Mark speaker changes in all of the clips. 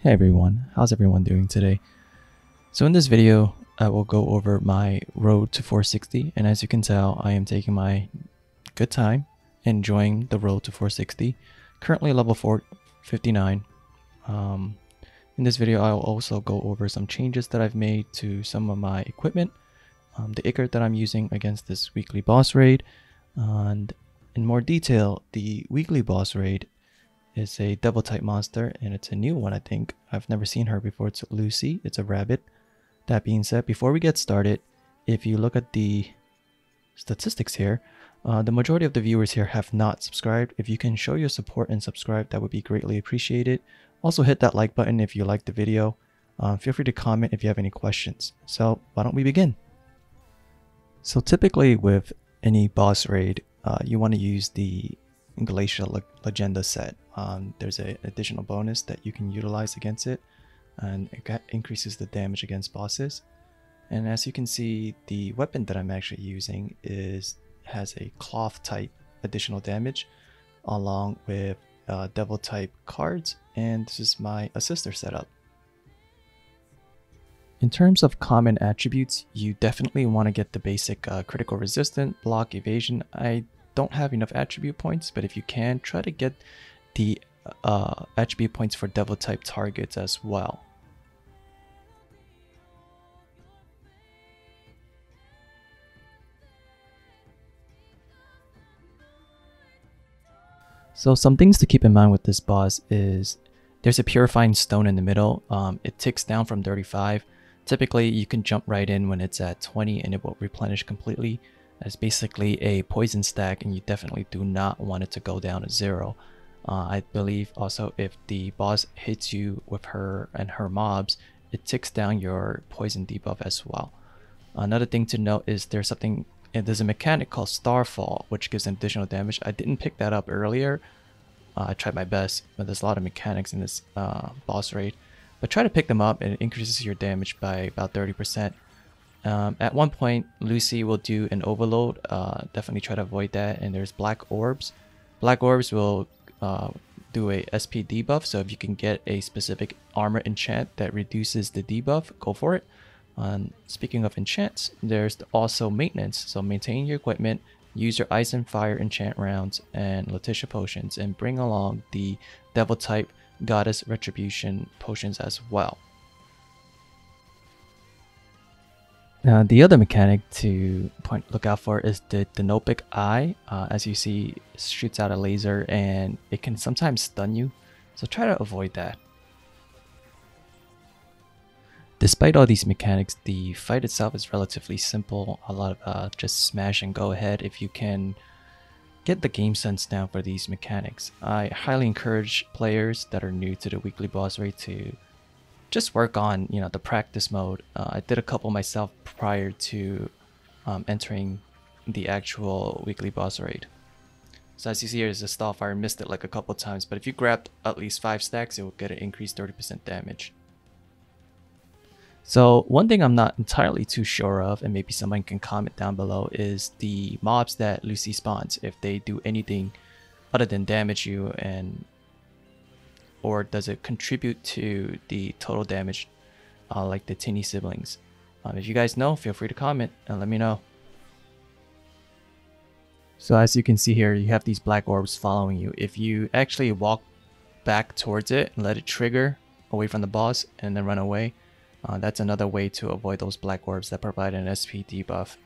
Speaker 1: Hey everyone, how's everyone doing today? So in this video, I will go over my road to 460, and as you can tell, I am taking my good time, enjoying the road to 460. Currently level 459. In this video, I'll also go over some changes that I've made to some of my equipment, the Ichor that I'm using against this weekly boss raid, and in more detail, the weekly boss raid is a devil type monster, and it's a new one. I think I've never seen her before. It's Lucy. It's a rabbit. That being said, before we get started, if you look at the statistics here, the majority of the viewers here have not subscribed. If you can show your support and subscribe, that would be greatly appreciated. Also hit that like button if you liked the video. Feel free to comment if you have any questions. So why don't we begin? So typically with any boss raid, you want to use the Glacial Legenda set. There's an additional bonus that you can utilize against it, and it increases the damage against bosses. And as you can see, the weapon that I'm actually using has a cloth type additional damage along with devil type cards, and this is my assister setup. In terms of common attributes, you definitely want to get the basic critical resistant, block, evasion. I don't have enough attribute points, but if you can, try to get the attribute points for devil type targets as well. So some things to keep in mind with this boss is there's a purifying stone in the middle. It ticks down from 35. Typically you can jump right in when it's at 20 and it will replenish completely. It's basically a poison stack, and you definitely do not want it to go down to 0. I believe also if the boss hits you with her and her mobs, it ticks down your poison debuff as well. Another thing to note is there's a mechanic called Starfall, which gives an additional damage. I didn't pick that up earlier. I tried my best, but there's a lot of mechanics in this boss raid. But try to pick them up, and it increases your damage by about 30%. At one point, Lucy will do an overload. Definitely try to avoid that. And there's black orbs. Black orbs will do a SP debuff. So if you can get a specific armor enchant that reduces the debuff, go for it. Speaking of enchants, there's also maintenance. So maintain your equipment, use your ice and fire enchant rounds and Letitia potions, and bring along the devil type goddess retribution potions as well. The other mechanic to look out for is the Denopic Eye. As you see, it shoots out a laser and it can sometimes stun you, so try to avoid that. Despite all these mechanics, the fight itself is relatively simple. A lot of just smash and go ahead if you can get the game sense down for these mechanics. I highly encourage players that are new to the weekly boss raid to just work on, the practice mode. I did a couple myself prior to entering the actual weekly boss raid. So as you see here is a Starfire. Missed it like a couple times, but if you grabbed at least 5 stacks, it will get an increased 30% damage. So one thing I'm not entirely too sure of, and maybe someone can comment down below, is the mobs that Lucy spawns. If they do anything other than damage you, or does it contribute to the total damage like the Tinny siblings? If you guys know, feel free to comment and let me know. So as you can see here, you have these black orbs following you. If you actually walk back towards it and let it trigger away from the boss and then run away, that's another way to avoid those black orbs that provide an SP debuff.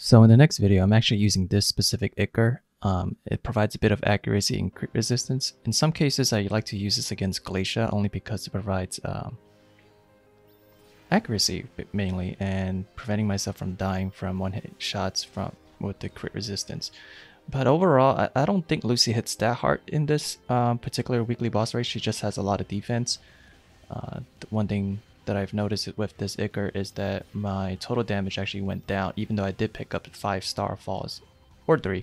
Speaker 1: So in the next video, I'm actually using this specific Ichor. It provides a bit of accuracy and crit resistance. In some cases, I like to use this against Glacia only because it provides accuracy mainly and preventing myself from dying from one-hit shots with the crit resistance. But overall, I don't think Lucy hits that hard in this particular weekly boss race. She just has a lot of defense. The one thing that I've noticed with this Ichor is that my total damage actually went down, even though I did pick up 5-star falls, or 3.